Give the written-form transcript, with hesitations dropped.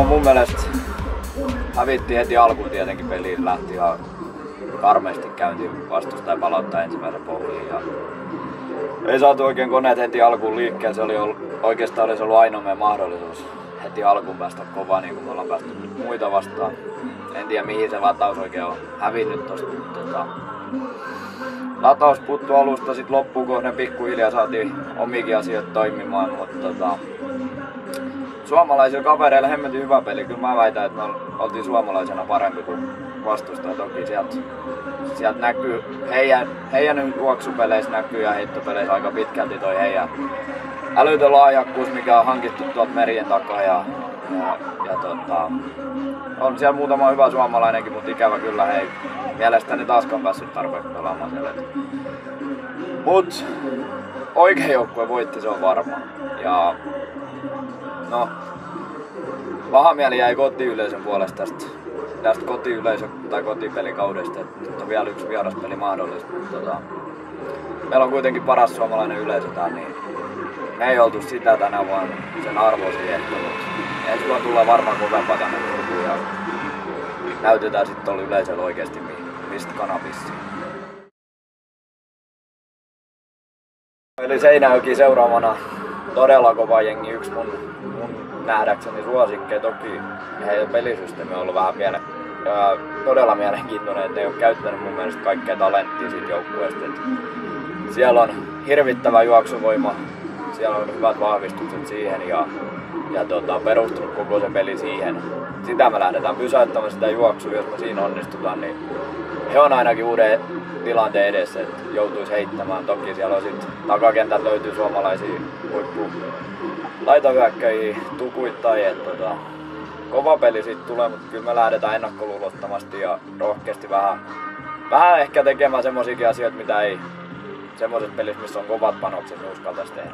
mun mielestä hävittiin heti alkuun tietenkin peliin, lähti ihan karmeasti käyntiin vastustaja palauttaa ensimmäisen pohjiin. Ja ei saatu oikein koneet heti alkuun liikkeen, se oli oikeastaan olisi ollut ainoa meidän mahdollisuus heti alkuun päästä kovaa niin kuin me ollaan päästy muita vastaan. En tiedä mihin se lataus oikein on hävinnyt tosta. Lataus puuttuu alusta sit loppuun kohden pikkuhiljaa saatiin omikin asioita toimimaan, mutta suomalaisilla kavereilla hemmetin hyvä peli. Kyllä mä väitän, että me oltiin suomalaisena parempi kuin vastustaja. Toki sieltä näkyy, heidän juoksupeleissä näkyy ja heittopeleissä aika pitkälti toi heidän älytön lahjakkuus, mikä on hankittu tuolta merien takaa. Ja on siellä muutama hyvä suomalainenkin, mutta ikävä kyllä he ei mielestäni taaskaan päässyt tarpeeksi pelaamaan siellä. Mut oikea joukkue voitti, se on varma. Ja no, paha mieli jäi kotiyleisön puolesta tästä kotipelikaudesta, että on vielä yksi vieraspeli mahdollista. Meillä on kuitenkin paras suomalainen yleisö täällä, niin me ei oltu sitä tänä vaan sen arvoisia ehkä, mutta ensi vuonna tullaan varmaan kovempaa tänne Turkuun ja näytetään sitten tuolla yleisöllä oikeesti mistä kanapissa. Eli Seinäjoki seuraavana todella kova jengi, yksi mun nähdäkseni suosikkeja. Toki heidän pelisysteemi on ollut vähän todella mielenkiintoinen, että ei ole käyttänyt mun mielestä kaikkea talenttia siitä joukkueesta. Siellä on hirvittävä juoksuvoima, siellä on hyvät vahvistukset siihen ja perustunut koko se peli siihen. Sitä me lähdetään pysäyttämään sitä juoksua, jos me siinä onnistutaan, niin he on ainakin uuden tilanteen edessä, että joutuisi heittämään. Toki siellä on sitten takakentät löytyy suomalaisia laitahyökkäjiä tukuittain, että kova peli siitä tulee, mutta kyllä me lähdetään ennakkoluulottomasti ja rohkeasti vähän ehkä tekemään semmoisiakin asioita, mitä ei semmoisessa pelissä, missä on kovat panokset, niin uskaltaisi tehdä.